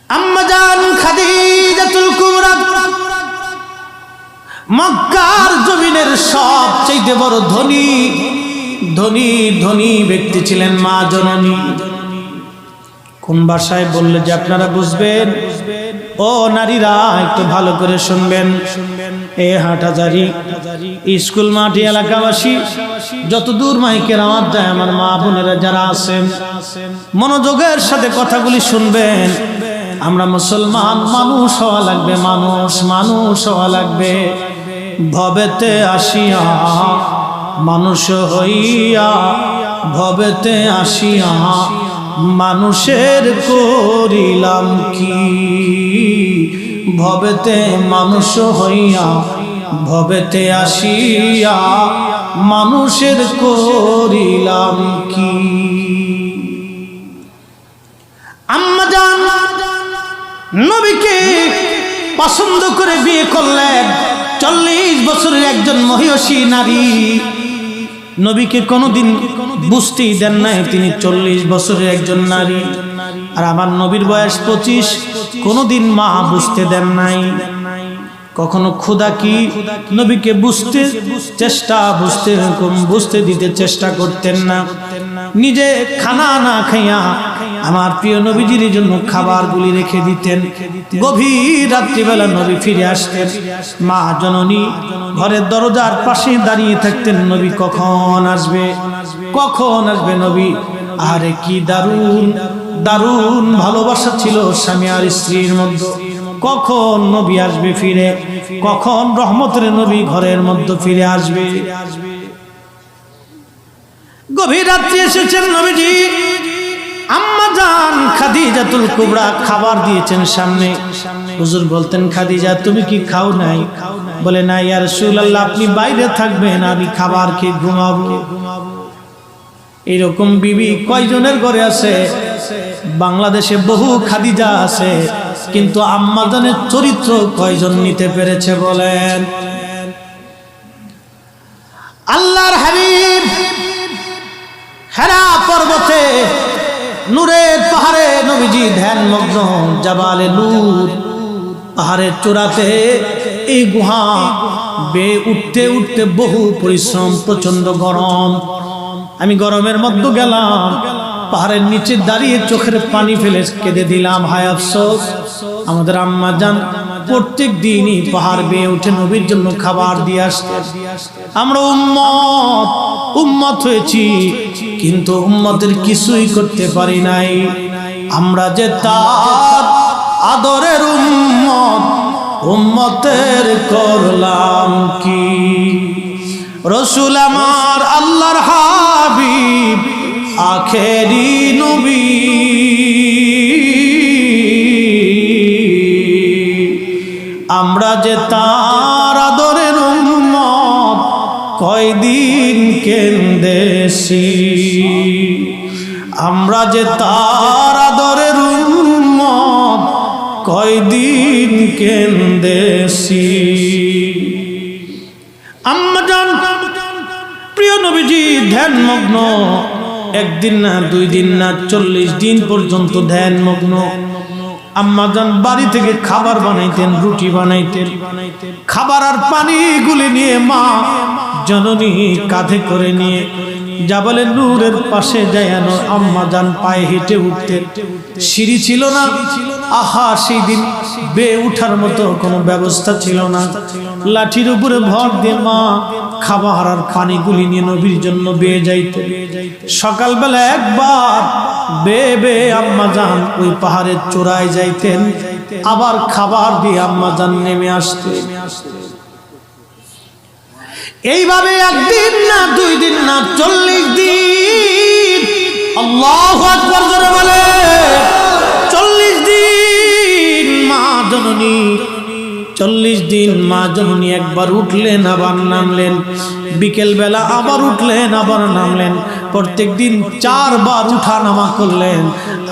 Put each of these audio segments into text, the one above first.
আম্মা জান খাদিজাতুল কুবরা মক্কার জমিনের সবচেয়ে বড় ধনী ব্যক্তি ছিলেন মা জননী। কোন ভাষায় বললে যে আপনারা বুঝবেন? ও নারীরা একটু ভালো করে শুনবেন। এ হাটহাজারী স্কুল মাঠি এলাকাবাসী, যত দূর মাইকের আওয়াজ যায় আমার মা বোনেরা যারা আছেন, মনোযোগের সাথে কথাগুলি শুনবেন। আমরা মুসলমান, মানুষ হওয়া লাগবে, মানুষ হওয়া লাগবে। ভবেতে আসিয়া মানুষ হইয়া, ভবেতে আসিয়া মানুষের করিলাম কি? ভবেতে মানুষ হইয়া, ভবেতে আসিয়া মানুষের করিলাম কি? আম্মা জান নবীকে পছন্দ করে বিয়ে করলেন। 40 বছরের একজন মহিষী নারী নবীকে কোনোদিন বুঝতেই দেন নাই তিনি 40 বছরের একজন নারী। আর আমার নবীর বয়স 25, কোনোদিন মা বুঝতে দেন নাই। কখনো খোদা কি নবীকে বুঝতে দিতে চেষ্টা করতেন না। নিজে খানা না খাইয়া আমার প্রিয় নবীজির জন্য খাবারগুলি রেখে দিতেন। গভীর রাত্রিবেলা নবী ফিরে আসতেন, মা জননী ঘরের দরজার পাশে দাঁড়িয়ে থাকতেন। নবী কখন আসবে, কখন আসবে নবী? আরে কি দারুণ ভালোবাসা ছিল স্বামী আর স্ত্রীর মধ্যে। কখন নবী আসবে ফিরে, কখন রহমতের নবী ঘরের মধ্যে ফিরে আসবে। গভীর রাত্রি এসেছেন নবীজি। আম্মা জান খাদিজাতুল কুবরা খাবার দিয়েছেন সামনে। হুজুর বলতেন, খাদিজা তুমি কি খাও নাই? বলে না ইয়া রাসূলুল্লাহ, আপনি বাইরে থাকবেন, আমি খাবার খেয়ে ঘুমাবো। এরকম বিবি কয়জনের ঘরে আছে? বাংলাদেশে বহু খাদিজা আছে, কিন্তু আম্মা জানের চরিত্র কয়জন নিতে পেরেছে বলেন? আল্লাহর হাবিব হেরা পর্বতে নূরের পাহাড়ে নবীজি ধ্যানমগ্ন, জাবালে নূর পাহাড়ের চূড়াতে এই গুহা বেয়ে উঠতে উঠতে বহু পরিশ্রম, প্রচন্ড গরম। আমি গরমের মধ্যে গেলাম, পাহাড়ের নিচে দাঁড়িয়ে চোখের পানি ফেলে কেঁদে দিলাম। হায় আফসোস, আমাদের আম্মা জান প্রত্যেক দিনই পাহাড় বেয়ে উঠে নবীর জন্য খাবার দিয়ে আসতেন। আমরা উম্মত হয়েছি, কিন্তু উম্মতের কিছুই করতে পারি নাই। আমরা যে তার আদরের উম্মতের করলাম কি? রসুল আমার আল্লাহর হাবিব, আখেরি নবী, আমরা যে তার আদরের উম্মত, কয়দিন কেন্দেছি। আমরা যে তার আদরের উম্মত, কয়দিন কেন্দেছি। আম্মা জান প্রিয় নবীজি ধ্যানমগ্ন, একদিন না, 2 দিন না, 40 দিন পর্যন্ত ধ্যানমগ্ন। আম্মা জান বাড়ি থেকে খাবার বানাইতেন, রুটি বানাইতেন। খাবার আর পানি গুলি নিয়ে মা জননী কাঁধে করে নিয়ে জাবালে নূরের পাশে যায় আম্মা জান পায়ে হেঁটে উঠতেন। সিঁড়ি ছিল না, আহা সেই দিন বেয়ে উঠার মতো কোনো ব্যবস্থা ছিল না। লাঠির উপরে ভর দিয়ে মা খাবার আর পানিগুলি নিয়ে নবীর জন্য বেয়ে যাইতেন। সকালবেলা একবার বেয়ে বেয়ে আম্মা জান ওই পাহাড়ের চূড়ায় যাইতেন, আবার খাবার দিয়ে আম্মা জান নেমে আসতেন। এইভাবে 1 দিন না, 2 দিন না, 40 দিন। আল্লাহু আকবার জোরে বলে 40 দিন মা জননী, 40 দিন মা জননী একবার উঠলেন আবার নামলেন, বিকেল বেলা আবার উঠলেন আবার নামলেন। প্রত্যেক দিন 4 বার উঠা নামা করলেন।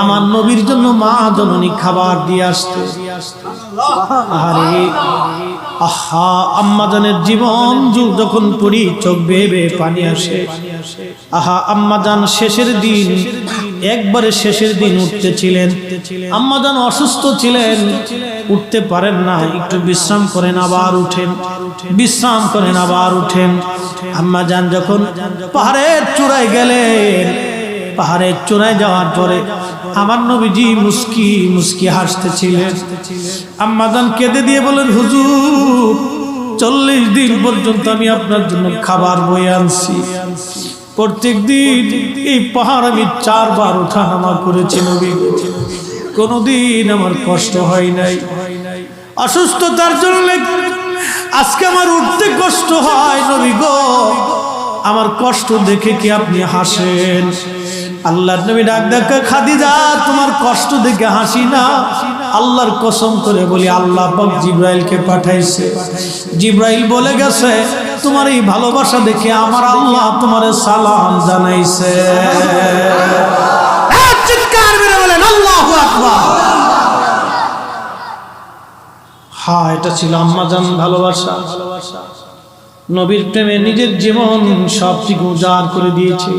আমার নবীর জন্য মা জননী খাবার দিয়ে আসতে। আরে আহা, আম্মা জানের জীবন যখন পড়ি চোখ বেয়ে বেয়ে পানি আসে। আহা, আম্মা জান শেষের দিন একবারে শেষের দিন উঠতেছিলেন, আম্মা জান অসুস্থ ছিলেন, উঠতে পারেন না, একটু বিশ্রাম করেন আবার উঠেন, বিশ্রাম করেন আবার উঠেন। আম্মা জান যখন পাহাড়ের চূড়ায় গেলেন, পাহাড়ের চূড়ায় যাওয়ার পরে আমার নবীজি মুস্কি মুস্কি হাসতেছিলেন। আম্মা জান কেঁদে দিয়ে বলেন, হুজুর 40 দিন পর্যন্ত আমি আপনার জন্য খাবার বয়ে আনছি, প্রত্যেক দিন এই পাহাড় আমি 4 বার ওঠানামা করেছি নবী, কোনোদিন আমার কষ্ট হয় নাই। অসুস্থতার জন্য আজকে আমার উঠতে কষ্ট হয় নবী গো, আমার কষ্ট দেখে কি আপনি হাসেন? আল্লাহর নবী ডাক ডাক, খাদিজা তোমার কষ্ট দেখে হাসি না, আল্লাহর কসম করে বলি আল্লাহ পাক জিবরাইলকে পাঠাইছে, জিবরাইল বলে গেছে তোমার এই ভালোবাসা দেখে আমার আল্লাহ তোমারে সালাম জানাইছে। চিৎকার মেরে বলেন আল্লাহু আকবার। হ্যাঁ, এটা ছিল আম্মাজান ভালোবাসা। নবীর প্রেমে নিজের জীবন সবটুকু উজাড় করে দিয়েছে।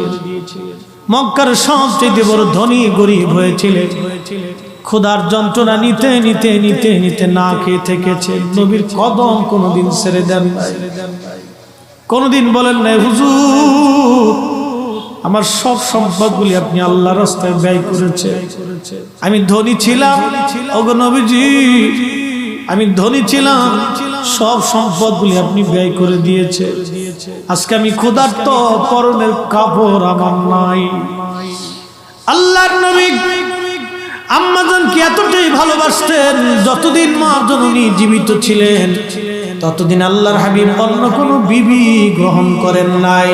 মক্কার সবচেয়ে বড় ধনী গরিব হয়েছিলেন, ক্ষুধার যন্ত্রণা নিতে নিতে নিতে নিতে না খেয়ে থেকেছে, নবীর কদম কোনোদিন ছেড়ে দেন নাই, কোনোদিন বলেন নাই হুজুর আমার সব সম্পদগুলি আপনি আল্লাহর রাস্তায় ব্যয় করেছে, আমি ধনী ছিলাম, ওগো নবীজি আমি ধনী ছিলাম, সব সম্পদগুলি আপনি ব্যয় করে দিয়েছে, আজকে আমি ক্ষুধার্ত, পরনের কাপড় আমার নাই। আল্লাহর নবী আম্মাজানকে এতটাই ভালোবাসতেন, যতদিন মা জননী জীবিত ছিলেন ততদিন আল্লাহর হাবিব অন্য কোনো বিবি গ্রহণ করেন নাই।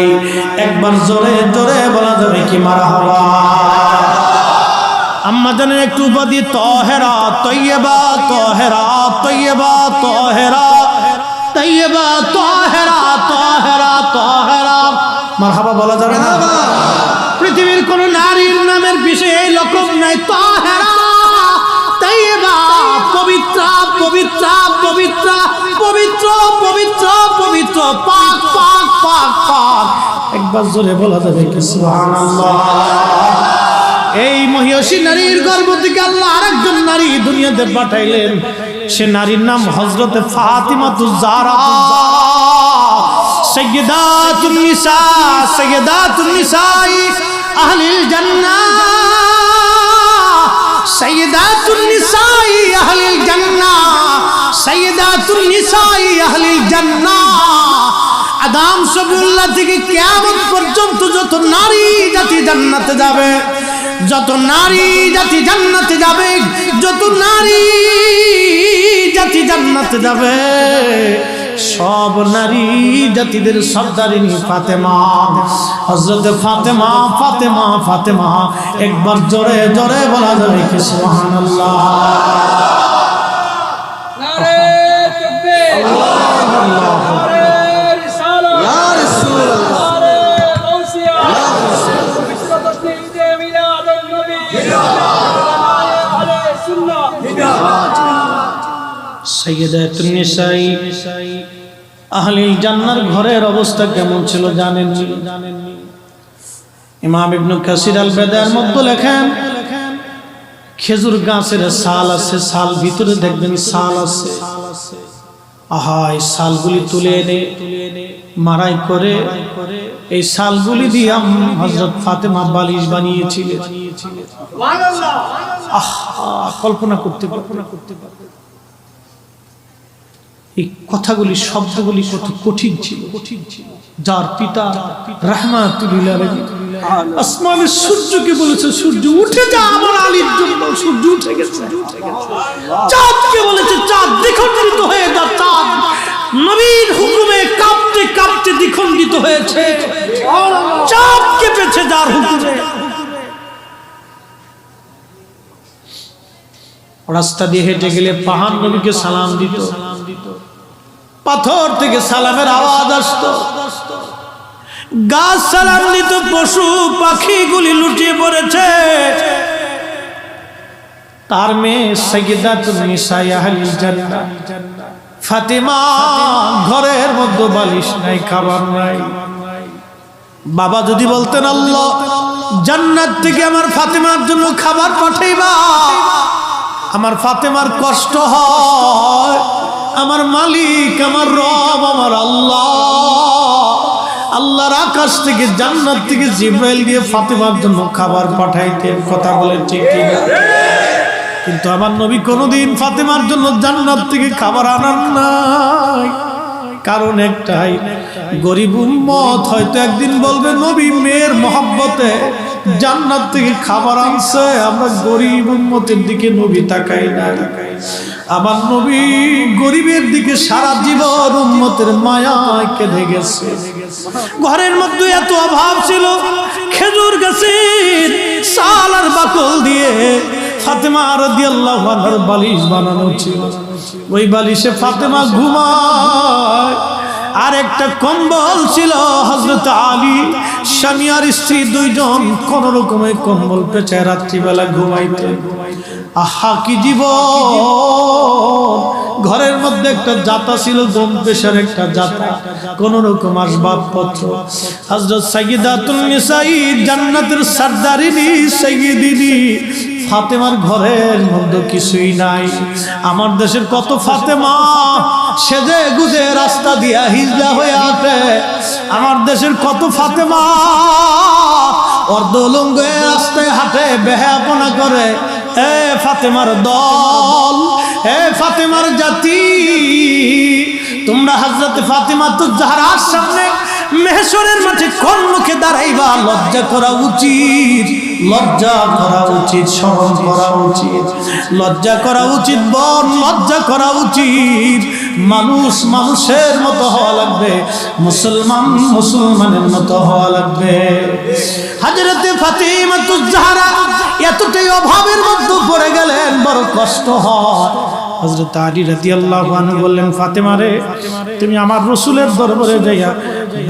একবার জোরে জোরে বলা যাবে কি মারহাবা। আম্মাজানের একটু উপাধি তাহেরা, তৈয়বা তাহেরা, তৈয়বা তাহেরা, তৈয়বা তাহেরা, তাহেরা তাহেরা, মারহাবা বলা যাবে না? পৃথিবীর কোন নারীর নামের বিষয়ে এই রকম নাই, তাহেরা তৈয়বা, পবিত্র পবিত্র পবিত্র পবিত্র পবিত্র পবিত্র, পাক পাক পাক পাক। একবার জোরে বলা যাবে কি সুবহানাল্লাহ। এই মহিয়সী নারীর গর্ভ থেকে আল্লাহ আরেকজন নারী দুনিয়াতে পাঠাইলেন, সে নারীর নাম হযরতে ফাতিমাতুজ জাহরা, সাইয়্যিদাতুন নিসা, সাইয়্যিদাতুন নিসাই আহলিল জান্নাহ, সাইয়্যিদাতুন নিসাই আহলিল জান্নাহ, সাইয়্যিদাতুন নিসাই আহলিল জান্নাহ। আদম সবিউল্লাহ থেকে কিয়ামত পর্যন্ত যত নারী জাতি জান্নাতে যাবে, যত নারী জাতি জান্নাতে যাবে, যত নারী জাতি জান্নাতে যাবে, সব নারী জাতিদের সর্দারিনী ফাতেমা, হযরত ফাতেমা ফাতেমা ফাতেমা। একবার জোরে জোরে বলা যাবে কি সুবহানাল্লাহ। নারে তাকবীর, আল্লাহু আকবার, নারে রিসালাত, ইয়া রাসূলুল্লাহ, নারে গাউসিয়া, বিশ্বততে ঈদে মিলাদুন নবী, আহলে সুন্নাহ, সাইয়্যিদাতুন নিসাই আহলিল জান্নার ঘরের অবস্থা কেমন ছিল জানেন? ইমাম ইবনে কাসির আল বাদার মধ্যে লেখেন, খেজুর গাছের ছাল আছে, ছাল ভিতরে দেখবেন ছাল আছে, আহা এই ছালগুলি তুলে এনে মারাই করে এই ছালগুলি দিয়ে হযরত ফাতেমা বালিশ বানিয়েছিলেন। সুবহানাল্লাহ। আহা কল্পনা করতে পারবে এই কথাগুলি, শব্দগুলি কত কঠিন ছিল। যার পিতা রাহমাতুল লিল আলামিন আসমানের সূর্যকে বলেছে সূর্য উঠে যা, আমার আলীর জন্য সূর্য উঠে গেছে। চাঁদকে বলেছে চাঁদ দ্বিখণ্ডিত হয়ে যা, চাঁদ নবীর হুকুমে কাঁপতে কাঁপতে দ্বিখণ্ডিত হয়েছে। চাঁদ কেঁপেছে যার হুকুমে। রাস্তা দিয়ে হেঁটে গেলে পাহাড় নবীকে সালাম দিত, পাথর থেকে সালামের আওয়াজ আসতো, গাছ সালাম দিত, পশু পাখিগুলি লুটিয়ে পড়েছে। তার মেয়ে সাইয়্যিদাতুন নিসা আহলিল জান্নাহ ফাতেমা, ঘরের মধ্যে বালিশ নাই, খাবার নাই। বাবা যদি বলতেন আল্লাহ জান্নাত থেকে আমার ফাতেমার জন্য খাবার পাঠাইবা। আমার ফাতেমার কষ্ট হয়, আমার মালিক, আমার রব, আমার আল্লাহ, আল্লাহর আকাশ থেকে জান্নাত থেকে জিবরাইল দিয়ে ফাতেমার জন্য খাবার পাঠাইতেন। কথা বলেন ঠিক কিনা? কিন্তু আমার নবী কোনোদিন ফাতেমার জন্য জান্নাত থেকে খাবার আনান নাই। কারণ একটাই, গরিব উম্মত হয়তো একদিন বলবে নবী মেয়ের মহব্বতে জান্নাত থেকে খাবার আনছে, আমরা গরিব উম্মতের দিকে নবী তাকাই না। আমার নবী গরিবের দিকে সারা জীবন উম্মতের মায়ায় কেঁদে গেছে। ঘরের মধ্যে এত অভাব ছিল, খেজুর গাছের ছাল আর বাকল দিয়ে ফাতেমা রাদিয়াল্লাহু আনহার বালিশ বানানো ছিল। ওই বালিশে ফাতেমা ঘুমায়। আর একটা কম্বল ছিল, হযরত আলী স্বামী আর স্ত্রী দুইজন কোন রকমে কম্বল পেঁচায় রাত্রিবেলা ঘুমাইতেন। আহা কি জীবন! ঘরের মধ্যে একটা জাতা ছিল, গম পেশার একটা জাতা, কোন রকম আসবাবপত্র। হযরত সাইয়্যিদাতুন নিসাঈ জান্নাতের সরদারিনী সাইয়্যিদিনী ফাতেমার ঘরের মধ্যে কিছুই নাই। আমার দেশের কত ফাতেমা সেজে গুজে রাস্তা দিয়া হিজলা হয়ে হাঁটে। আমার দেশের কত ফাতেমা অর্ধলঙ্গ রাস্তায় হাঁটে, বেহায়াপনা করে। এ ফাতেমার দল, এ ফাতেমার জাতি, তোমরা হযরত ফাতেমাতুজ জাহরার সামনে মেহশরের মাঠে কোন মুখে দাঁড়াইবা? লজ্জা করা উচিত, লজ্জা করা উচিত, শরম করা উচিত, লজ্জা করা উচিত, বোন লজ্জা করা উচিত। মানুষ মানুষের মতো হওয়া লাগবে, মুসলমান মুসলমানের মতো হওয়া লাগবে। হযরতে ফাতিমাতুজ জাহরা এতটাই অভাবের মধ্যে পড়ে গেলেন, বড় কষ্ট হয়। হযরত আলী রাদিয়াল্লাহু আনহু বললেন, ফাতেমা রে, তুমি আমার রাসূলের দরবারে যাইয়া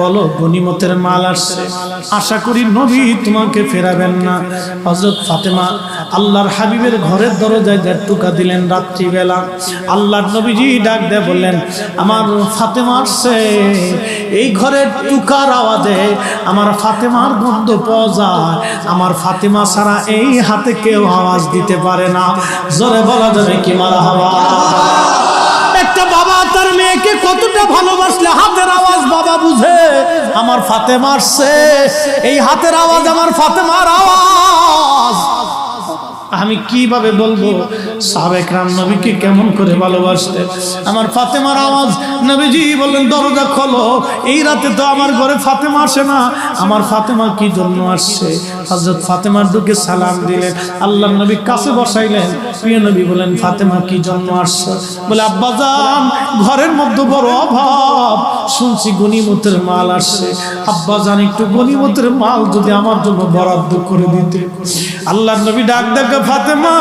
বলো গনিমতের মাল আসছে, আশা করি নবী তোমাকে ফেরাবেন না। হযরত ফাতেমা আল্লাহর হাবিবের ঘরের দরজায় টোকা দিলেন রাত্রিবেলা। আল্লাহর নবীজি ডাক দিয়ে বললেন, আমার ফাতেমা আসছে। এই ঘরের টোকার আওয়াজে আমার ফাতেমার গন্ধ পাওয়া যায়। আমার ফাতেমা ছাড়া এই হাতে কেউ আওয়াজ দিতে পারে না। জোরে বলা যাবে কি মারহাবা? একটা বাবা তার মেয়েকে কতটা ভালোবাসলে হাতের আওয়াজ বাবা বুঝে। আমার ফাতেমা আসছে, এই হাতের আওয়াজ আমার ফাতেমার আওয়াজ। আমি কিভাবে বলবো সাহাবায়ে কেরাম নবীকে কেমন করে ভালোবাসতেন। আমার ফাতেমার আওয়াজ। নবীজি বললেন, দরজা খোলো, এই রাতে তো আমার ঘরে ফাতেমা আসে না, আমার ফাতেমা কি জন্য আসছে? হযরত ফাতেমার দিকে সালাম দিলেন, আল্লাহর নবী কাছে বসাইলেন। প্রিয় নবী বলেন, ফাতেমা কি জন্য আসছে? বলে, আব্বাজান ঘরের মধ্যে বড় অভাব, শুনছি গনিমতের মাল আসছে। আব্বাজান একটু গনিমতের মাল যদি আমার জন্য বরাদ্দ করে দিতে। আল্লাহর নবী ডাক ডাক, ফাতেমা,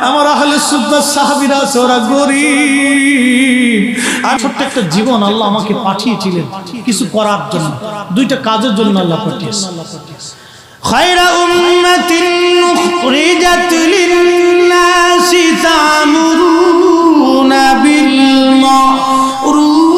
আমার আহলে সুন্নাত সাহাবীরা আছে, ওরা গরীব। আর ছোট্ট একটা জীবন আল্লাহ আমাকে পাঠিয়েছিলেন কিছু করার জন্য, দুইটা কাজের জন্য আল্লাহ পাঠিয়েছেন। খায়রা উম্মাতিন উখরিজাত লিন-নাসি তা'মুরুনা বিল মা'রুফ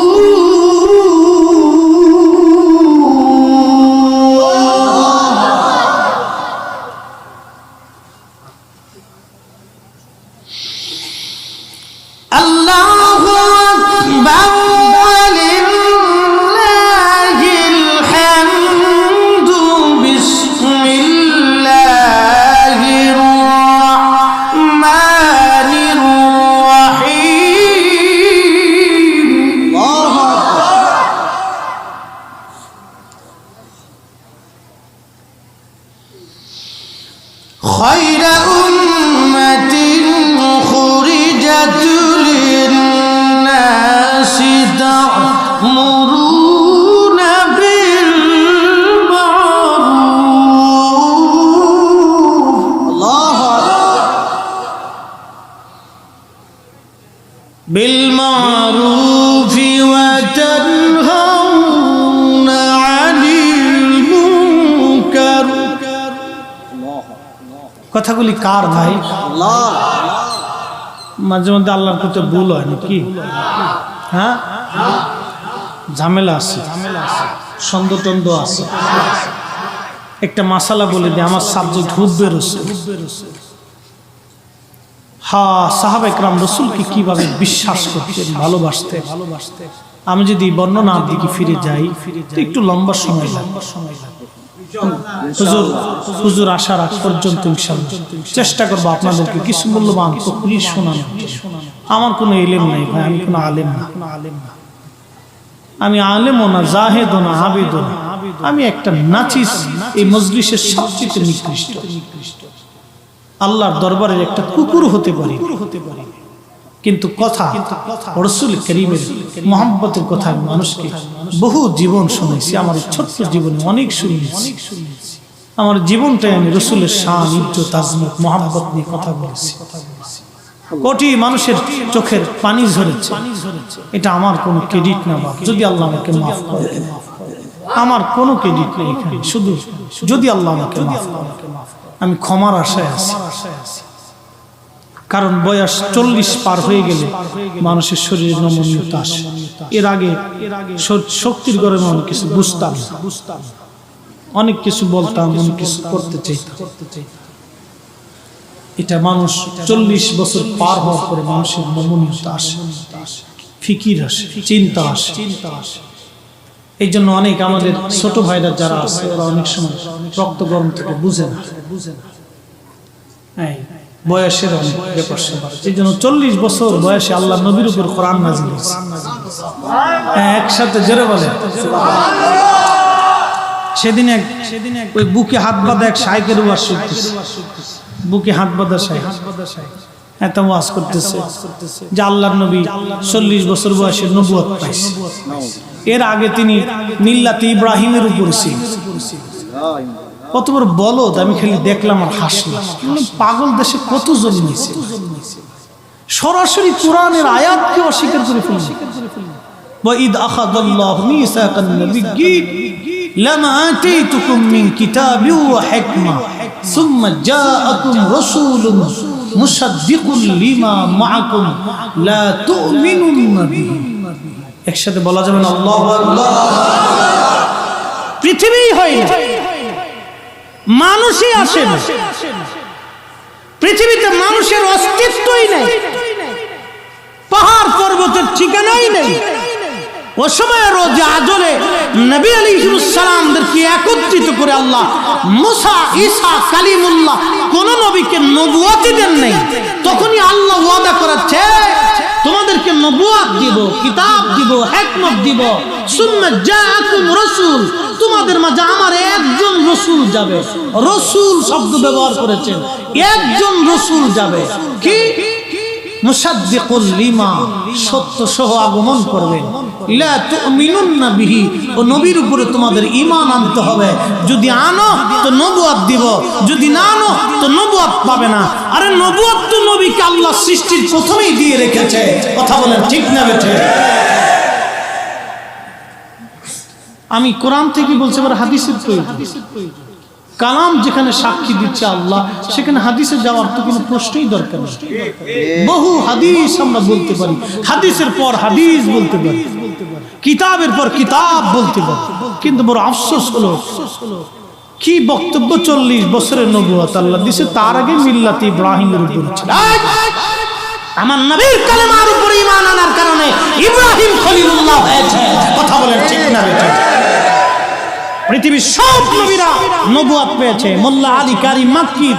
بالمعروف وتنهون عن المنكر। কথাগুলি কার ভাই? আল্লাহ। মাঝে মধ্যে আল্লাহর প্রতি ভুল হয় নাকি? হ্যাঁ, ঝামেলা আছে, সন্দেহ আছে। একটা মাসালা বলে দিই, আমার সাবজেক্ট হুব্বে রাসূল। হ্যাঁ, সাহাবা ইকরাম রাসূলকে কিভাবে বিশ্বাস করতেন, ভালোবাসতেন। আমি যদি বর্ণনার দিকে ফিরে যাই একটু লম্বা সময় লাগবে। হুজুর আসার আগ পর্যন্ত ইনশাআল্লাহ চেষ্টা করবো আপনাদেরকে কিছু মূল্যবান তকরীর শোনানো। আমার কোনো ইলম নাই ভাই, আমি কোনো আলেম না, আমি আলেমও না, জাহেদও না, আবেদও না, আমি একটা নাচিস, এই মজলিসের সবচেয়ে নিকৃষ্ট। আল্লাহর দরবারের একটা কুকুর হতে পারি, কিন্তু কথা রাসূল কারীমের মুহাব্বতের কথা মানুষকে বহু জীবন শুনেছি। আমার ছোট্ট জীবনে অনেক শুনেছি। আমার জীবনটাই আমি রাসূলের শান, ইজ্জত, আজমত, মুহাব্বত নিয়ে কথা বলেছি। কোটি মানুষের চোখের পানি ঝরেছে। এটা আমার কোনো ক্রেডিট না বাপ, যদি আল্লাহ আমাকে মাফ করে। আমার কোনো ক্রেডিট নেই এখানে, শুধু যদি আল্লাহ আমাকে মাফ করে। আমি ক্ষমার আশায় আছি, কারণ বয়স 40 পার হয়ে গেলে মানুষের শরীরে নমনীয়তা আসে। এর আগে শক্তির গরমে অনেক কিছু বুঝতাম, অনেক কিছু বলতাম, অনেক কিছু করতে চাইতাম। এটা মানুষ 40 বছর পার হওয়ার পরে মানুষের নমনীয়তা আসে, ফিকির আসে, চিন্তা আসে। এই জন্য অনেক আমাদের ছোট ভাইরা যারা আছে ওরা অনেক সময় রক্ত গরম থেকে বুঝে না। বয়সের অনেক ব্যাপার স্যাপার, এই জন্য 40 বছর বয়সে আল্লাহ নবীর উপর কোরআন নাযিল হয়েছে। একসাথে জোরে বলে। সেদিন ওই বুকে হাত বাঁধা এক শাইখের ওয়াজ শুনতেছে, বুকে হাত বাঁধা শাইখ এত ওয়াজ করতেছে যে আল্লাহর নবী 40 বছর বয়সে নবুয়ত পাইছে। এর আগে তিনি মিল্লাতে ইব্রাহিমের উপর ছিলেন। কত বড় বলদ, আমি খালি দেখলাম আর হাসলাম। পাগল দেশে কত জন্মেছে, সরাসরি কোরআনের আয়াতকে অস্বীকার করে ফেলছে। وَإِذْ أَخَذَ اللَّهُ مِيثَاقَ النَّبِيِّينَ لَمَا آتَيْتُكُم مِّن كِتَابٍ وَحِكْمَةٍ ثُمَّ جَاءَكُمْ رَسُولٌ مُصَدِّقٌ لِمَا مَعَكُمْ لَا تُؤْمِنُنَّ بِهِ। একসাথে বলা যাবে না আল্লাহু আকবার। পৃথিবী হয় না, মানুষই আসে না, পৃথিবীতে মানুষের অস্তিত্বই নেই, পাহাড় পর্বতের ঠিকানাই নেই। ও সময় রোজ আজলে নবী আলাইহিস সালামদেরকে একত্রিত করে আল্লাহ মুসা, ঈসা, কালিমুল্লাহ কোন নবীকে নবুয়ত দেন নাই। তখনই আল্লাহ ওয়াদা করেছে তোমাদেরকে নবুয়ত দিব, কিতাব দিব, হিকমত দিব। সুম্মা জাআকুম রাসূল, তোমাদের মাঝে আমার একজন রাসূল যাবে। রাসূল শব্দ ব্যবহার করেছেন, একজন রাসূল যাবে। কি? মুসাদ্দিকুল লিমা, সত্য সহ আগমন করবেন। লা তুমিনুন্না বিহি, ও নবীর উপরে তোমাদের ঈমান আনতে হবে। যদি আনো তো নবুয়ত দিব, যদি না আনো তো নবুয়ত পাবে না। আরে নবুয়ত তো নবীকে আল্লাহ সৃষ্টির প্রথমেই দিয়ে রেখেছে। কথা বলেন ঠিক না বেঠে? আমি কোরআন থেকে বলছি, আবার হাদিসের প্রয়োজন। কালাম যেখানে সাক্ষী দিচ্ছে আল্লাহ, সেখানে হাদিসে যাওয়ার তো কোনো প্রশ্নই দরকার নেই। বহু হাদিস আমরা বলতে পারি, হাদিসের পর হাদিস বলতে পারি, কিতাবের পর কিতাব বলতে পারি। কিন্তু বড় আফসোস হলো, কি বক্তব্য 40 বছরের নবুয়ত আল্লাহ দিয়েছে, তার আগে মিল্লাতে ইব্রাহিমের উপর ছিল। আমার নবীর কালেমার উপর ঈমান আনার কারণে ইব্রাহিম খলিলুল্লাহ হয়েছে। কথা বলেন ঠিক না বেটা? পৃথিবীর সব নবীরা নবুয়ত পেয়েছে। মোল্লা আলী কারি মাক্কি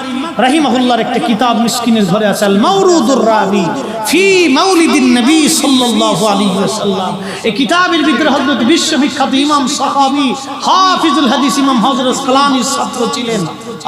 রাহিমাহুল্লাহর একটা কিতাব মিসকিনের ঘরে আছে, আল মাওরুদুর রাবি ফি মাউলিদিন নবী সাল্লাল্লাহু আলাইহি ওয়াসাল্লাম। এই কিতাবের ভিতরে হযরত বিশ্ববিখ্যাত ইমাম সাহাবী হাফিজুল হাদিস ইমাম হযরত আসকালানির ছাত্র ছিলেন।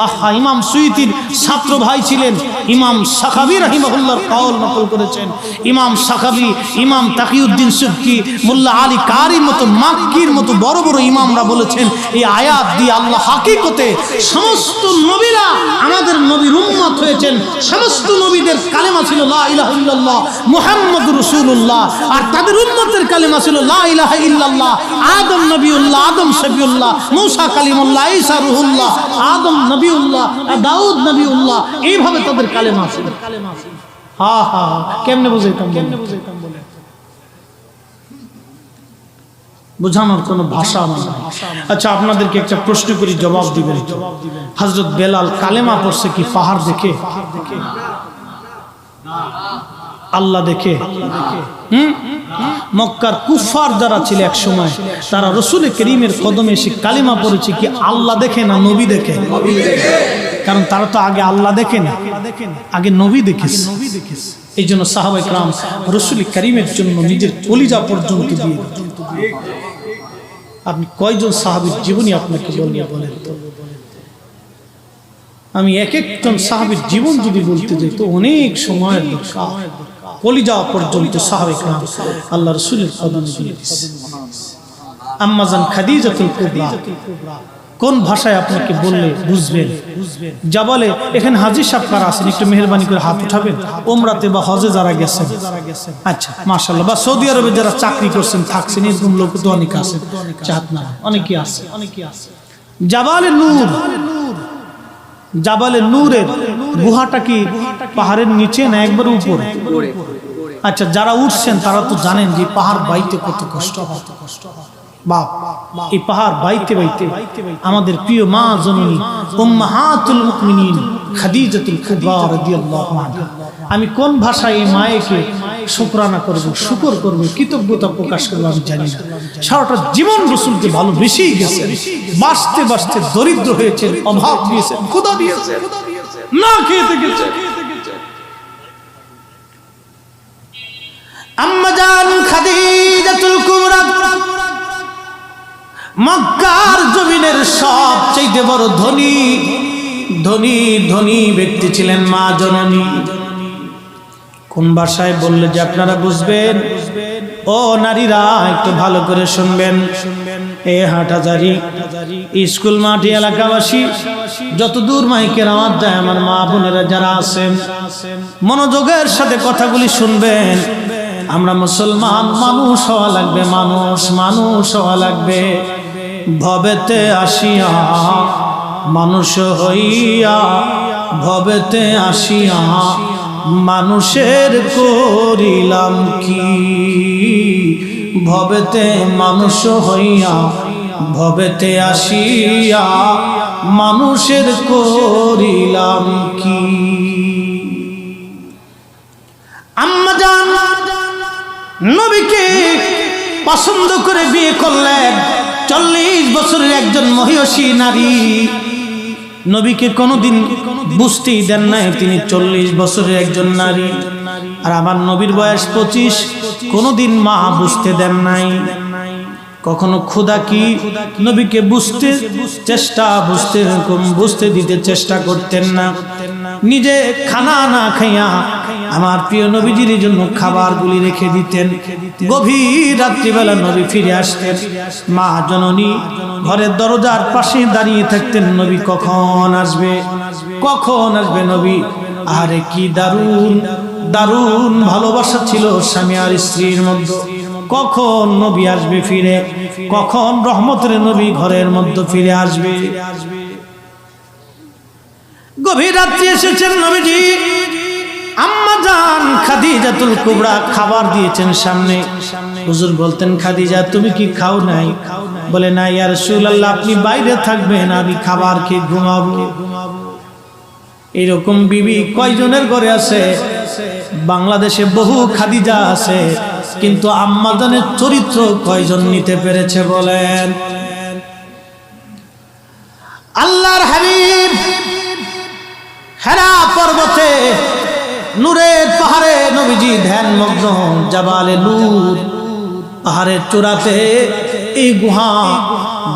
আহা, ইমাম সুয়ুতির ছাত্র ভাই ছিলেন। ইমাম সাখাবী রাহিমাহুল্লাহর কওল নকল করেছেন। ইমাম সাখাবী, ইমাম তাকিউদ্দিন সুবকি, মোল্লা আলী কারির মতো, মাক্কির মতো বড় বড় ইমামরা বলেছেন এই আয়াত দিয়ে আল্লাহ হাকিকতে সমস্ত নবীরা আমাদের নবীর উম্মত হয়েছেন। সমস্ত নবীদের কালেমা ছিল লা ইলাহা ইল্লাল্লাহ মুহাম্মাদুর রাসূলুল্লাহ, আর তাদের উম্মতের কালেমা ছিল লা ইলাহা ইল্লাল্লাহ। আদম নবিউল্লাহ, আদম শফিউল্লাহ, মূসা কালিমুল্লাহ, ঈসা রূহুল্লাহ, আদম নবিউল্লাহ, দাউদ নবিউল্লাহ, এইভাবে তাদের কালেমা ছিল। হ্যাঁ হ্যাঁ, কেমনে বুঝাইতাম বলে? বোঝানোর কোনো ভাষা আমার নাই। আচ্ছা, আপনাদেরকে একটা প্রশ্ন করি, জবাব দিবেন। হযরত বেলাল কালেমা পড়ছে কি পাহাড় দেখে? আল্লাহ দেখে? মক্কার কুফার যারা ছিল এক সময়, তারা রাসূল করিমের কদমে এসে কালেমা পড়েছে কি আল্লাহ দেখে না নবী দেখে? কারণ তারা তো আগে আল্লাহ দেখে না, আগে নবী দেখেছে। এই জন্য সাহাবায়ে কেরাম রাসূল করিমের জন্য নিজের কলিজা পর্যন্ত দিয়ে। আপনি কয়জন সাহাবীর জীবনী আপনাকে বলেন তো? আমি এক একজন সাহাবীর জীবন যদি বলতে যাই তো অনেক সময়ের দরকার। কলিজা পর্যন্ত সাহাবায়ে কেরাম আল্লাহ রাসূলের কদমে দিয়ে দিয়েছে। আম্মা জান খাদিজাতুল কুবরা কোন ভাষায় আপনাকে বললে বুঝবেন? জাবালে, এখানে হাজী সাহেব কারা আছেন একটু মেহেরবানি করে হাত উঠাবেন? উমরাতে বা হজে যারা গেছেন, আচ্ছা মাশাআল্লাহ, বা সৌদি আরবে যারা চাকরি করছেন থাকছেন, এরকম লোক তো অনেক আছে, চাঁদ না অনেকে আছে। জাবালে নূর, জাবালে নূরের গুহাটা কি পাহাড়ের নিচে না একবার উপরে? আচ্ছা, যারা উঠছেন তারা তো জানেন যে পাহাড় বাইতে কত কষ্ট হয়। বাপ, এই পাহাড় বাইতে বাইতে আমাদের প্রিয় মা জননী উম্মাহাতুল মুমিনিন খাদিজাতুল কুবরা রাদিয়াল্লাহু আনহা, আমি কোন ভাষায় এই মায়েকে শুকরানা করব, শুকর করব, কৃতজ্ঞতা প্রকাশ করব আমি জানি না। সারাটা জীবন রাসূলকে ভালোবেসেই গেছে, বাঁচতে বাঁচতে দরিদ্র হয়েছেন, অভাব দিয়েছেন, ক্ষুধা দিয়েছেন, না খেতে গেছে। আম্মা জান খাদিজাতুল কুবরা মক্কার জমিনের সবচেয়ে বড় ধনী ধনী ধনী ব্যক্তি ছিলেন মা জননী। কোন ভাষায় বললে যে আপনারা বুঝবেন? ও নারীরা একটু ভালো করে শুনবেন। এ হাটহাজারী স্কুল মাঠে এলাকাবাসী, যতদূর মাইকের আওয়াজ যায় আমার মা বোনেরা যারা আছেন মনোযোগের সাথে কথাগুলি শুনবেন। আমরা মুসলমান, মানুষ হওয়া লাগবে, মানুষ হওয়া লাগবে। ভবেতে আসিয়া মানুষ হইয়া, ভবেতে আসিয়া মানুষের করিলাম কি? ভবেতে মানুষ হইয়া, ভবেতে আসিয়া মানুষের করিলাম কি? আম্মা জান নবীকে পছন্দ করে বিয়ে করলেন। 40 বছরের একজন মহিষী নারী নবীকে কোনোদিন বুঝতেই দেন নাই তিনি 40 বছরের একজন নারী। আর আমার নবীর বয়স 25, কোনোদিন মা বুঝতে দেন নাই। কখনো ক্ষুধা কি নবীকে বুঝতে দিতে চেষ্টা করতেন না। নিজে খানা না খাইয়া আমার প্রিয় নবীজির জন্য খাবারগুলি রেখে দিতেন। গভীর রাত্রিবেলা নবী ফিরে আসতেন, মা জননী ঘরের দরজার পাশে দাঁড়িয়ে থাকতেন, নবী কখন আসবে, কখন আসবে নবী। আরে কি দারুণ দারুণ ভালোবাসা ছিল স্বামী আর স্ত্রীর মধ্যে। কখন নবী আসবে ফিরে, কখন রহমতের নবী ঘরের মধ্যে ফিরে আসবে। গভীর রাত্রি এসেছেন নবীজি, আম্মা জান খাদিজাতুল কুবরা খাবার দিয়েছেন সামনে। হুজুর বলতেন, খাদিজা তুমি কি খাও নাই? বলে না ইয়া রাসূলুল্লাহ, আপনি বাইরে থাকবেন, আমি খাবার খেয়ে ঘুমাবো। এরকম বিবি কয়জনের ঘরে আছে? বাংলাদেশে বহু খাদিজা আছে, কিন্তু আম্মা জানের চরিত্র কয়জন নিতে পেরেছে বলেন? আল্লাহর হাবিব হেরা পর্বতে নূরের পাহাড়ে নবীজি ধ্যানমগ্ন, জাবালে নূর পাহাড়ের চূড়াতে এই গুহা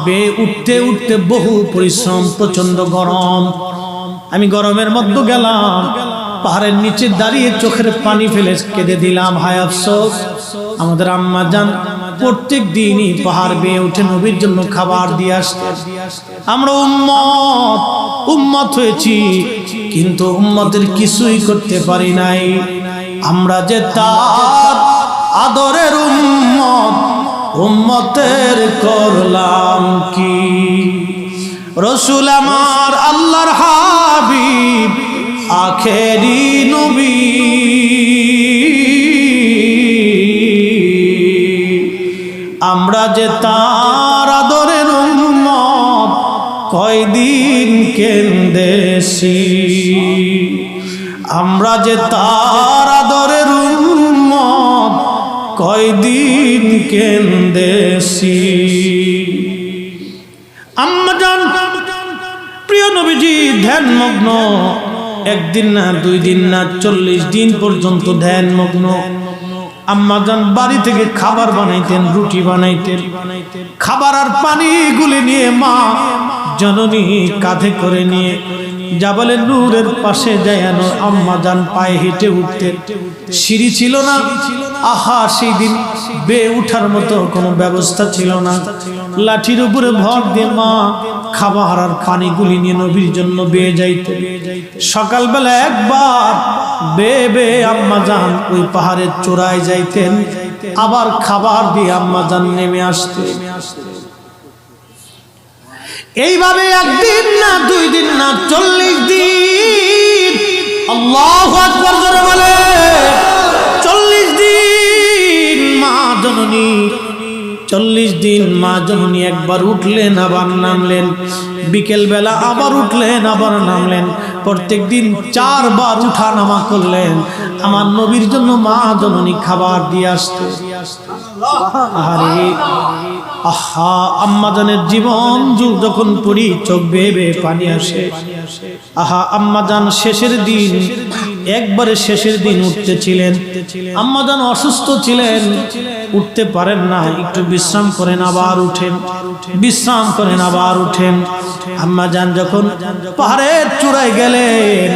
বেয়ে উঠতে উঠতে বহু পরিশ্রম, প্রচন্ড গরম। আমি গরমের মধ্যে গেলাম, পাহাড়ের নিচে দাঁড়িয়ে চোখের পানি ফেলে কেঁদে দিলাম, হায় আফসোস। আমাদের আম্মা জান প্রত্যেক দিনই পাহাড় বেয়ে উঠে নবীর জন্য খাবার দিয়ে আসতেন। আমরা উম্মত হয়েছি, কিন্তু উম্মতের কিছুই করতে পারি নাই। আমরা যে তার আদরের উম্মতের করলাম কি? রসুল আমার আল্লাহর হাবিব, আখেরি নবী, আমরা যে তার আদরের উম্মত কয়দিন কেন্দেছি, আমরা যে তার আদরের উম্মত কয়দিন কেন্দেছি। আম্মা জান প্রিয় নবীজি ধ্যানমগ্ন, একদিন না, 2 দিন না, 40 দিন পর্যন্ত ধ্যানমগ্ন। আম্মা জান বাড়ি থেকে খাবার বানাইতেন, রুটি বানাইতেন, খাবার আর পানি গুলি নিয়ে মা জননী কাঁধে করে নিয়ে জাবালে নূরের পাশে যায় আম্মা জান পায়ে হেঁটে উঠতেন। সিঁড়ি ছিল না, আহা সেই দিন বেয়ে উঠার মতো কোনো ব্যবস্থা ছিল না। লাঠির উপরে ভর দিয়ে মা খাবার আর পানিগুলি নিয়ে নবীর জন্য বেয়ে যাইতেন। সকালবেলা একবার বেয়ে বেয়ে আম্মা জান ওই পাহাড়ের চূড়ায় যাইতেন, আবার খাবার দিয়ে আম্মা জান নেমে আসতেন। এইভাবে 1 দিন না, 2 দিন না, 40 দিন। আল্লাহু আকবার জোরে বলে 40 দিন মা জননী, 40 দিন মা জননী একবার উঠলেন আবার নামলেন, বিকেল বেলা আবার উঠলেন আবার নামলেন, প্রত্যেক দিন 4 বার উঠা নামা করলেন। আমার নবীর জন্য মা জননী খাবার দিয়ে আসতে। আরে আহা, আম্মা জানের জীবন যখন পড়ি চোখ বেয়ে বেয়ে পানি আসে। আহা, আম্মা জান শেষের দিন, একবারে শেষের দিন উঠতেছিলেন। আম্মা জান অসুস্থ ছিলেন, উঠতে পারেন না, একটু বিশ্রাম করেন আবার উঠেন, বিশ্রাম করেন আবার উঠেন। আম্মা জান যখন পাহাড়ের চূড়ায় গেলেন,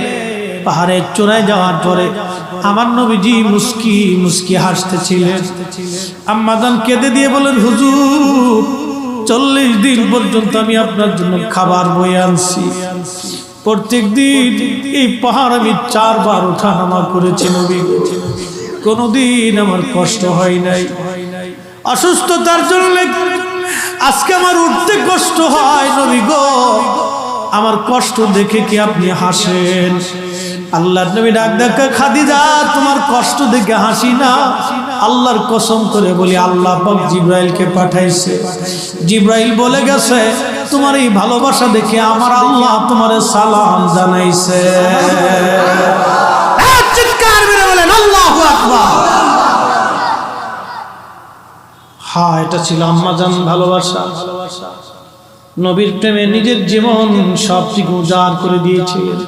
পাহাড়ের চূড়ায় যাওয়ার পরে আমার নবীজি মুস্কি মুস্কি হাসতেছিলেন। আম্মা জান কেঁদে দিয়ে বলেন, হুজুর 40 দিন পর্যন্ত আমি আপনার জন্য খাবার বয়ে আনছি, প্রত্যেক দিন এই পাহাড় আমি 4 বার ওঠা নামা করেছি নবী, কোনোদিন আমার কষ্ট হয় নাই। অসুস্থতার জন্য আজকে আমার উঠতে কষ্ট হয় নবী গো, আমার কষ্ট দেখে কি আপনি হাসেন? আল্লাহর নবী ডাক দেখা, খাদিজা তোমার কষ্ট দেখে হাসি না, আল্লাহর কসম করে বলি আল্লাহ পাক জিব্রাইলকে পাঠাইছে, জিব্রাইল বলে গেছে তোমার এই ভালোবাসা দেখে আমার আল্লাহ তোমারে সালাম জানাইছে। চিৎকার মেরে বলেন আল্লাহু আকবার। হ্যাঁ, এটা ছিল আম্মা জান ভালোবাসা। নবীর প্রেমে নিজের জীবন সবটুকু উজাড় করে দিয়েছিলেন।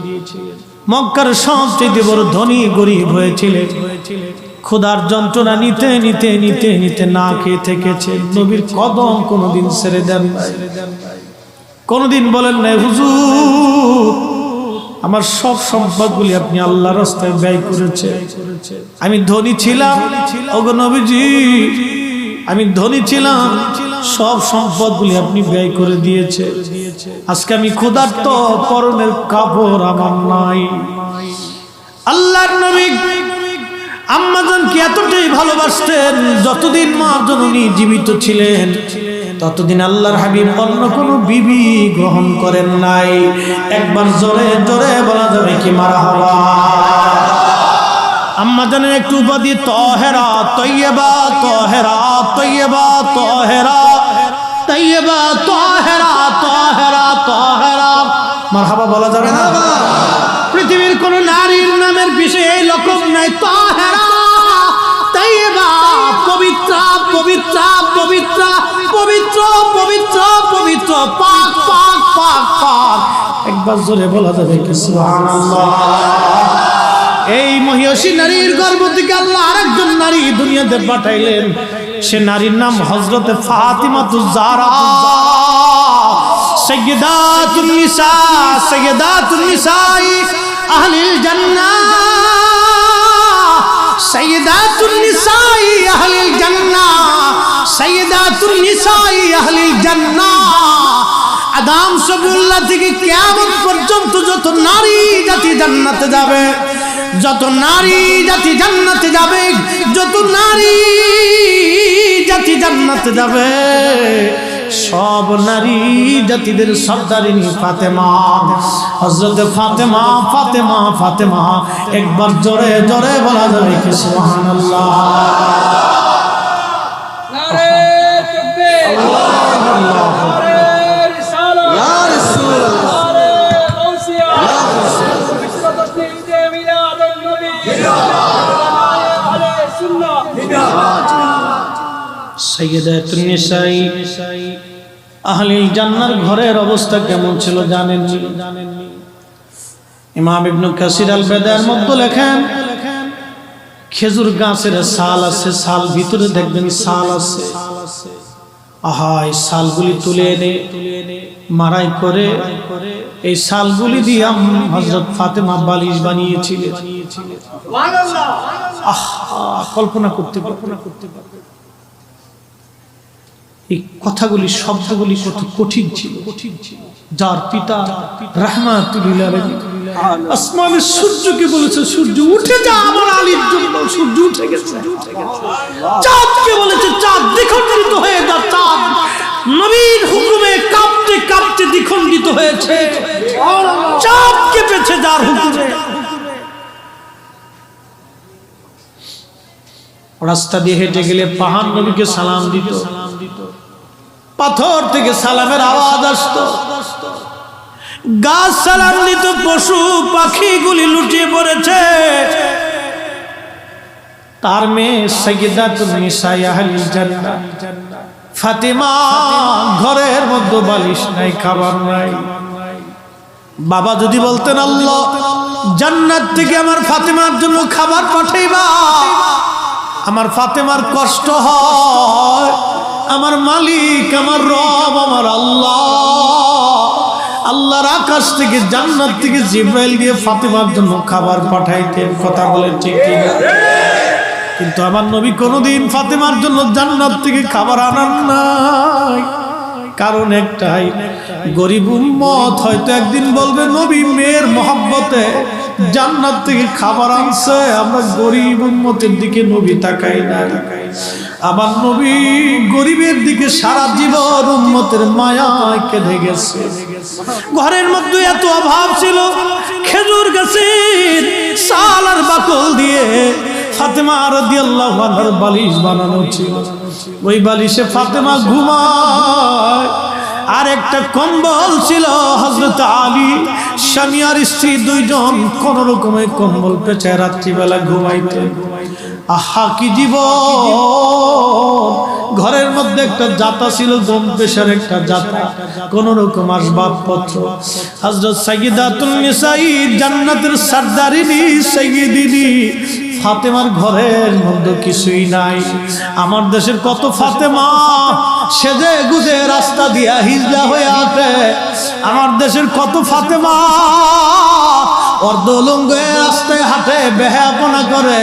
মক্কার সবচেয়ে বড় ধনী গরিব হয়েছিলেন, ক্ষুধার যন্ত্রণা নিতে নিতে নিতে নিতে না খেয়ে থেকেছেন। নবীর কদম কোনোদিন ছেড়ে দেন নাই, কোনোদিন বলেন নাই হুজুর আমার সব সম্পদগুলি আপনি আল্লাহর রাস্তায় ব্যয় করেছেন। আমি ধনী ছিলাম, ওগো নবীজি আমি ধনী ছিলাম, সব সম্পদগুলি আপনি ব্যয় করে দিয়েছেন। আজকে আমি ক্ষুধার্ত, পরনের কাপড় আমার নাই। আল্লাহর নবী আম্মা জানকে এতটাই ভালোবাসতেন, যতদিন মা জননী জীবিত ছিলেন ততদিন আল্লাহর হাবিব অন্য কোনো বিবি গ্রহণ করেন নাই। একবার জোরে জোরে বলা যাবে কি মারহাবা। আম্মা জানের একটু উপাধি তাহেরা, তৈয়বা তাহেরা, তৈয়বা তাহেরা, তৈয়বা তাহেরা, তাহেরা তাহেরা, মারহাবা বলা যাবে না? পৃথিবীর কোন নারীর নামের বিষয়ে এই রকম নাই। তাহেরা, তৈয়বা, পবিত্র পবিত্র পবিত্র পবিত্র পবিত্র পবিত্র, পাক পাক পাক পাক। একবার জোরে বলা যাবে কি সুবহানাল্লাহ। এই মহিষী নারীর গর্ভ থেকে আল্লাহ আরেকজন নারী দুনিয়াতে পাঠাইলেন, সে নারীর নাম হযরতে ফাতিমাতুজ জাহরা, সাইয়্যিদাতুন নিসা, সাইয়্যিদাতুন নিসাই আহলিল জান্নাহ, সাইয়্যিদাতুন নিসাই আহলিল জান্নাহ, সাইয়্যিদাতুন নিসাই আহলিল জান্নাহ। আদম সবিউল্লাহ থেকে কিয়ামত পর্যন্ত যত নারী জাতি জান্নাতে যাবে, যত নারী জাতি জান্নাতে যাবে, যত নারী জাতি জান্নাতে যাবে, সব নারী জাতিদের সর্দারিনী ফাতেমা, হযরত ফাতেমা, ফাতেমা, ফাতেমা। একবার জোরে জোরে বলা যাবে কি সুবহানাল্লাহ। সাইয়্যিদাতুন নিসাই আহলিল জান্নার ঘরের অবস্থা কেমন ছিল জানেন? ইমাম ইবনে কাসির আল বেদায়ের মধ্যে লেখেন, খেজুর গাছের ছাল আছে, ছাল ভিতরে দেখবেন ছাল আছে। আহা, এই ছালগুলি তুলে এনে মারাই করে এই ছালগুলি দিয়ে হযরত ফাতেমা বালিশ বানিয়েছিলেন। সুবহানাল্লাহ। আহা, কল্পনা করতে পারবে। এই কথাগুলি, শব্দগুলি কত কঠিন ছিল। যার পিতা রাহমাতুল লিল আলামিন আসমানের সূর্যকে বলেছে, সূর্য উঠে যা, আমার আলীর জন্য সূর্য উঠে গেছে। চাঁদকে বলেছে, চাঁদ দ্বিখণ্ডিত হয়ে যা, চাঁদ নবীর হুকুমে কাঁপতে কাঁপতে দ্বিখণ্ডিত হয়েছে। চাঁদ কেঁপেছে যার হুকুমে। রাস্তা দিয়ে হেঁটে গেলে পাহাড় নবীকে সালাম দিত, পাথর থেকে সালামের আওয়াজ আসতো, গাছ সালাম দিত, পশু পাখিগুলি লুটিয়ে পড়েছে। তার মেয়ে সাইয়্যিদাতুন নিসা আহলিল জান্নাহ ফাতেমা, ঘরের মধ্যে বালিশ নাই, খাবার নাই। বাবা যদি বলতেন, আল্লাহ জান্নাত থেকে আমার ফাতেমার জন্য খাবার পাঠাইবা, আমার ফাতেমার কষ্ট হয়, আমার মালিক, আমার রব, আমার আল্লাহ, আল্লাহর আকাশ থেকে জান্নাত থেকে জিবরাইল দিয়ে ফাতেমার জন্য খাবার পাঠাইতেন। কথা বলেন ঠিক কিনা? কিন্তু আমার নবী কোনোদিন ফাতেমার জন্য জান্নাত থেকে খাবার আনান নাই। কারণ একটাই, গরিব উম্মত হয়তো একদিন বলবে, নবী মেয়ের মহব্বতে জান্নাত থেকে খাবার আনছে, আমরা গরিব উম্মতের দিকে নবী তাকাই না। আমার নবী গরিবের দিকে সারা জীবন উম্মতের মায়ায় কেঁদে গেছে। ঘরের মধ্যে এত অভাব ছিল, খেজুর গাছের ছাল আর বাকল দিয়ে ফাতেমা রাদিয়াল্লাহু আনহার বালিশ বানানো ছিল। ওই বালিশে ফাতেমা ঘুমায়। আর একটা কম্বল ছিল, হযরত আলী স্বামী আর স্ত্রী দুইজন কোন রকমে কম্বল পেঁচায় রাত্রিবেলা ঘুমাইতেন। আহা, কি জীবন! ঘরের মধ্যে একটা জাতা ছিল, গম পেশার একটা জাতা, কোন রকম আসবাবপত্র। হযরত সাইয়্যিদাতুন নিসা জান্নাতের সরদারিনী সাইয়্যিদিনী ফাতেমার ঘরের মধ্যে কিছুই নাই। আমার দেশের কত ফাতেমা সেজে গুজে রাস্তা দিয়া হিজলা হয়ে আসে। আমার দেশের কত ফাতেমা অর্ধলঙ্গ রাস্তায় হাঁটে, বেহায়াপনা করে।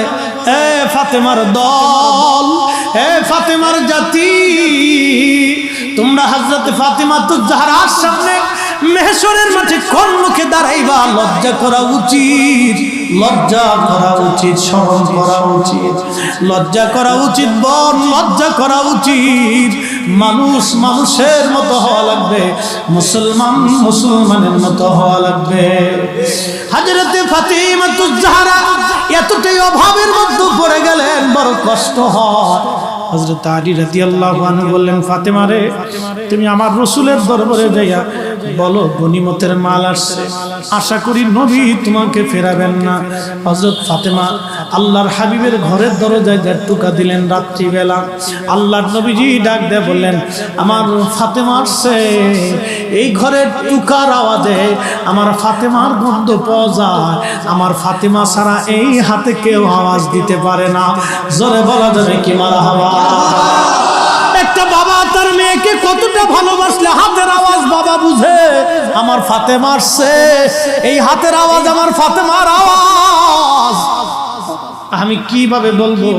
এ ফাতেমার দল, এ ফাতেমার জাতি, তোমরা হযরত ফাতেমাতুজ জাহরার সামনে মেহশরের মাঠে কোন মুখে দাঁড়াইবা? লজ্জা করা উচিত, লজ্জা করা উচিত, শরম করা উচিত, লজ্জা করা উচিত, বোন লজ্জা করা উচিত। মানুষ মানুষের মতো হওয়া লাগবে, মুসলমান মুসলমানের মতো হওয়া লাগবে। হযরতে ফাতিমাতুজ জাহরা এতটাই অভাবের মধ্যে পড়ে গেলেন, বড় কষ্ট হয়। হযরত আলী রাদিয়াল্লাহু আনহু বললেন, ফাতেমা রে, তুমি আমার রাসূলের দরবারে যাইয়া বলো গনিমতের মাল আসছে, আশা করি নবী তোমাকে ফেরাবেন না। হযরত ফাতেমা আল্লাহর হাবিবের ঘরের দরজায় টোকা দিলেন রাত্রিবেলা। আল্লাহর নবীজি ডাক দিয়ে বললেন, আমার ফাতেমা আসছে। এই ঘরের টোকার আওয়াজে আমার ফাতেমার গন্ধ পাওয়া যায়। আমার ফাতেমা ছাড়া এই হাতে কেউ আওয়াজ দিতে পারে না। জোরে বলা যাবে কি মারহাবা? একটা বাবা তার মেয়েকে কতটা ভালোবাসলে হাতের আওয়াজ বাবা বুঝে। আমার ফাতেমা আসছে, এই হাতের আওয়াজ আমার ফাতেমার আওয়াজ। আমি কিভাবে বলবো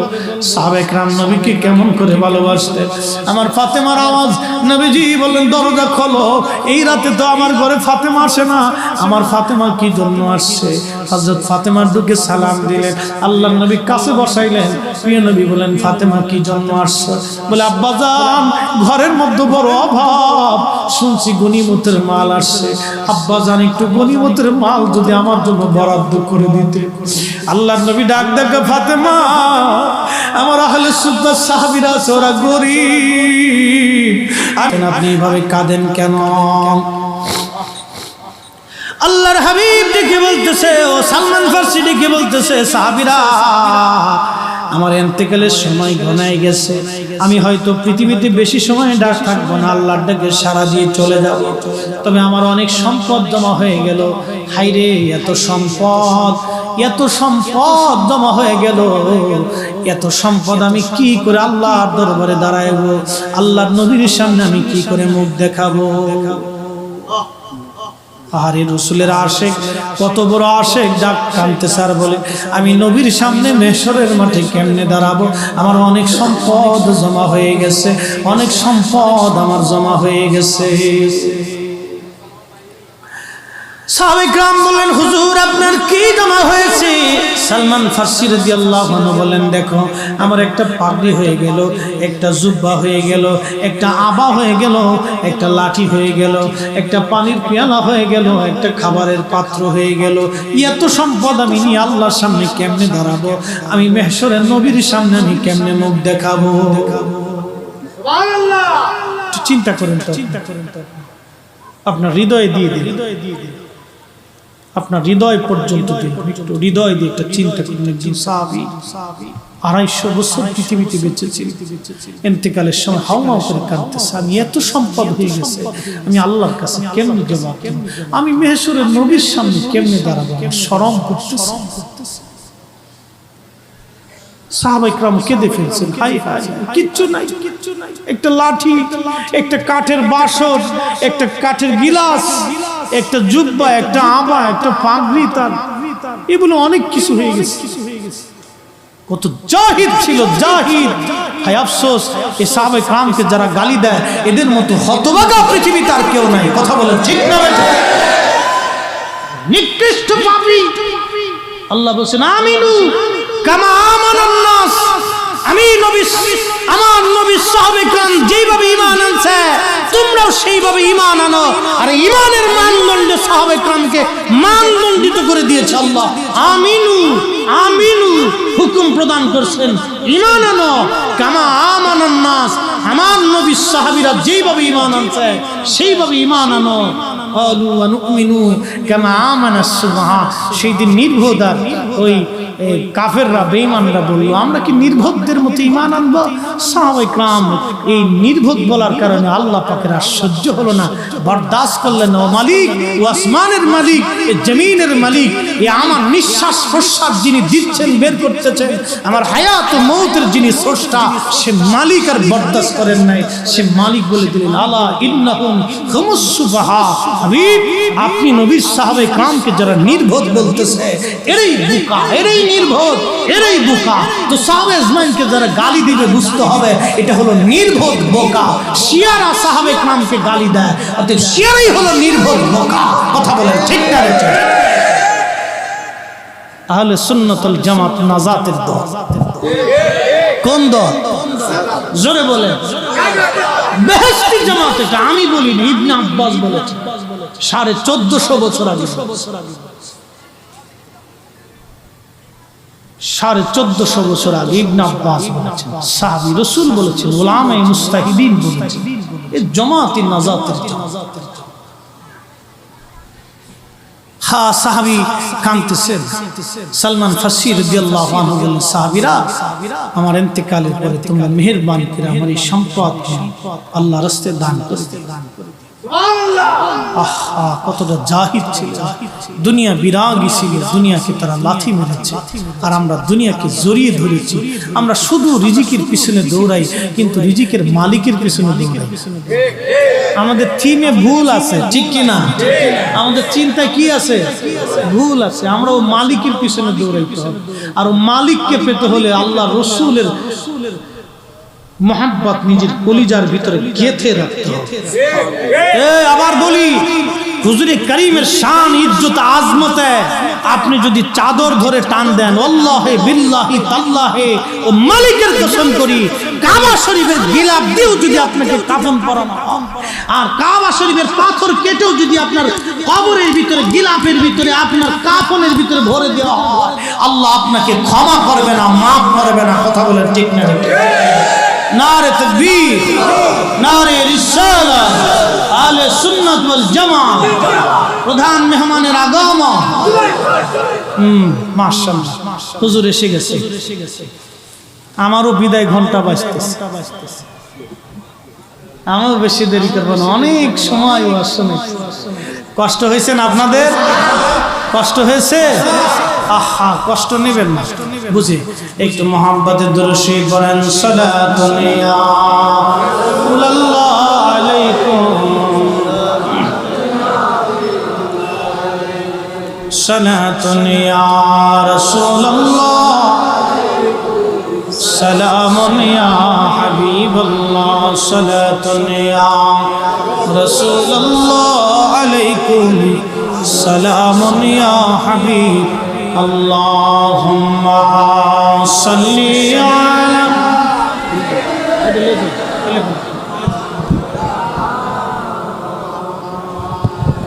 সাহাবায়ে কেরাম নবীকে কেমন করে ভালোবাসতেন। আমার ফাতেমার আওয়াজ। নবীজি বললেন, দরজা খোলো, এই রাতে তো আমার ঘরে ফাতেমা আসে না, আমার ফাতেমা কি জন্য আসছে? হযরত ফাতেমার দিকে সালাম দিলেন, আল্লাহর নবী কাছে বসাইলেন। প্রিয় নবী বলেন, ফাতেমা কি জন্য আসছে? বলে, আব্বাজান ঘরের মধ্যে বড় অভাব, শুনছি গনিমতের মাল আসছে। আব্বাজান একটু গনিমতের মাল যদি আমার জন্য বরাদ্দ করে দিতে। আল্লাহর নবী ডাক ডাক, ফাতেমা, আমার আহলে সুন্নাত সাহাবীরা আছে, ওরা গরীব, আপনি এইভাবে কাঁদেন কেন? আল্লাহর হাবিব ডেকে বলতেছে, ও সালমান ফারসি ডেকে বলতেছে, সাহাবীরা আমার ইন্তেকালের সময় ঘনায় গেছে, আমি হয়তো পৃথিবীতে বেশি সময় ডাক থাকবো না, আল্লাহর ডাকে সাড়া দিয়ে চলে যাব। তবে আমার অনেক সম্পদ জমা হয়ে গেল। হাইরে এত সম্পদ, এত সম্পদ জমা হয়ে গেল, এত সম্পদ আমি কি করে আল্লাহর দরবারে দাঁড়াইবো? আল্লাহর নবীর সামনে আমি কি করে মুখ দেখাবো? আরে রাসূলের আশিক, কত বড় আশিক, ডাক কানতে স্যার বলে আমি নবীর সামনে মেহশরের মাঠে কেমনে দাঁড়াবো? আমার অনেক সম্পদ জমা হয়ে গেছে, অনেক সম্পদ আমার জমা হয়ে গেছে। সাহাবায়ে কেরাম বললেন, হুজুর আপনার কি জমা হয়েছে? সালমান ফারসি রাদিয়াল্লাহু আনহু বলেন, দেখো আমার একটা পাগড়ি হয়ে গেল, একটা জুব্বা হয়ে গেল, একটা আবা হয়ে গেল, একটা লাঠি হয়ে গেল, একটা পানির পেয়ালা হয়ে গেল, একটা খাবারের পাত্র হয়ে গেল। এত সম্পদ আমি নিয়ে আল্লাহর সামনে কেমনে দাঁড়াবো? আমি মেহশরের নবীর সামনে আমি কেমনে মুখ দেখাবো? সুবহানাল্লাহ। চিন্তা করেন তো, আপনার হৃদয়ে দিয়ে দিন, আপনার হৃদয় পর্যন্ত দিন, একটু হৃদয় দিয়ে একটা চিন্তা করুন। একজন সাহাবী 250 বছর পৃথিবীতে বেঁচেছিল, ইন্তেকালের সময় হাওমাও করে কাঁদতেছে, আমি এত সম্পদ হয়ে গেছে, আমি আল্লাহর কাছে কেমনে জবাব দেব? আমি মেহশরের নবীর সামনে কেমনে দাঁড়াবো? শরম করতেছে। সাহাবায়ে কেরাম কেঁদে ফেলছেন, হাই হাই, কিচ্ছু নাই, একটা লাঠি, একটা কাঠের বাসন, একটা কাঠের গিলাস, একটা জুব্বা, একটা আবা, একটা পাগড়ি, তার এগুলো অনেক কিছু হয়ে গেছে। কত জাহিদ ছিল, জাহিদ। হায় আফসোস, এই সাহাবায়ে কেরামকে যারা গালি দেয়, এদের মতো হতভাগা পৃথিবীতে আর কেউ নাই। কথা বলেন ঠিক না? নিকৃষ্ট পাপী। আল্লাহ বলেন, আমিনু কামা আমানান নাস। আমি নবী, আমার নবী সাহাবায়ে কেরাম যেভাবে ঈমান আনছে, তোমরাও সেইভাবে ঈমান আনো। আর ঈমানের মানদণ্ডে সাহাবায়ে কেরামকে মানদণ্ডিত করে দিয়েছে আল্লাহ। আমিনু, আমিনু হুকুম প্রদান করছেন, ঈমান আনো কামা আমানান নাস। আমার নবী সাহাবীরা যেভাবে ঈমান আনছে সেইভাবে ঈমান আনো। ক্বালু ওয়া নুমিনু কামা আমানাস সুবহা। সেই দিন নির্বোধরা, ওই কাফেররা, বেঈমানরা বলল, আমরা কি নির্বোধদের মতো ঈমান আনবো? সাহাবায়ে কেরাম এই নির্বোধ বলার কারণে আল্লাহ পাকের আর সহ্য হলো না, বরদাস্ত করলেন। ও মালিক, ও আসমানের মালিক, এ জমিনের মালিক, এ আমার নিঃশ্বাস প্রশ্বাস যিনি দিচ্ছেন, বের করতেছেন, আমার হায়াত ও মৌতের যিনি স্রষ্টা, সে মালিক আর বরদাস্ত করেন নাই। সে মালিক বলে দিলেন, আলা ইন্নাহুম হুমুস সুফাহা। হাবিব, আপনি নবীর সাহাবায়ে কেরামকে যারা নির্বোধ বলতেছে, এরাই বোকা, এরাই নির্বোধ, এরাই বোকা। তো সাহাবায়ে আজমাইনকে যারা গালি দিবে বুঝতে হবে এটা হলো নির্বোধ বোকা। শিয়ারা সাহাবায়ে কেরামকে গালি দেয়, অতএব শিয়ারাই হলো নির্বোধ বোকা। কথা বলেন ঠিক না? আহলে সুন্নাত ওয়াল জামাত নাজাতের দল। কোন দল? জোরে বলেন। বেহেশতি জামাত। এটা আমি বলিনি, ইবনে আব্বাস বলেছে 1450 বছর আগে। 1450 বছর আগে ইবনে আব্বাস বলেছেন, সাহাবী রাসূল বলেছেন, উলামায়ে মুস্তাহিদিন বলেছেন, এই জামাতে নাজাতের। হ্যাঁ, সাহাবী কাঁদতেছেন। সালমান ফারসি রাদিয়াল্লাহু আনহু বলেন, সাহাবীরা, আমার ইন্তেকালের পরে তোমরা মেহেরবানি করে আমার এই সম্পদ আল্লাহর রাস্তায় দান করে দিও। আহা, কতটা জাহিদ ছিল, দুনিয়া বিরাগী ছিল, দুনিয়াকে তারা লাথি মেরেছে, আর আমরা দুনিয়াকে জড়িয়ে ধরেছি। আমরা শুধু রিজিকের পিছনে দৌড়াই, কিন্তু রিজিকের মালিকের পিছনে দৌড়াই। আমাদের থিমে ভুল আছে, ঠিক কিনা? আমাদের চিন্তায় কি আছে? ভুল আছে। আমরা ও মালিকের পিছনে দৌড়াইতে হবে, আর ও মালিককে পেতে হলে আল্লাহ রসুলের মোহাব্বত নিজের কলিজার ভিতরে গেঁথে রাখতে হবে। আবার বলি, হুজুরে কারীমের শান, ইজ্জত, আজমতে আপনি যদি চাদর ধরে টান দেন, আল্লাহে বিল্লাহি তাল্লাহে ও মালিকের কসম করি, কাবা শরীফের গিলাফ দিয়েও যদি আপনাকে কাফন পরানো হয়, আর কাবা শরীফের পাথর কেটেও যদি আপনার কবরের ভিতরে, গিলাফের ভিতরে, আপনার কাফনের ভিতরে ভরে দেওয়া হয়, আল্লাহ আপনাকে ক্ষমা করবে না, মাফ করবে না। কথা বলেন ঠিক না? নারে তাকবীর, নারে রিসালাত, আহলে সুন্নাত ওয়াল জামাত। প্রধান মেহমানের আগমন। মাশাআল্লাহ, হুজুর এসে গেছে। আমারও বিদায় ঘন্টা বাজতেছে, আমারও বেশি দেরি করবো না, অনেক সময় শুনে। কষ্ট হয়েছে না আপনাদের? কষ্ট হয়েছে? আহা, কষ্ট নেবেন না, বুঝি একটু মোহাম্মতের দুরূদ শরীফ পড়েন। সালাতুন ইয়া রাসূলুল্লাহ আলাইকুম, সালাতুন ইয়া রাসূলুল্লাহ, সালামুন ইয়া হাবিবাল্লাহ, সালাতুন ইয়া রাসূলুল্লাহ আলাইকুম, সালামুন ইয়া হাবিব আল্লাহুম্মা সাল্লি আলা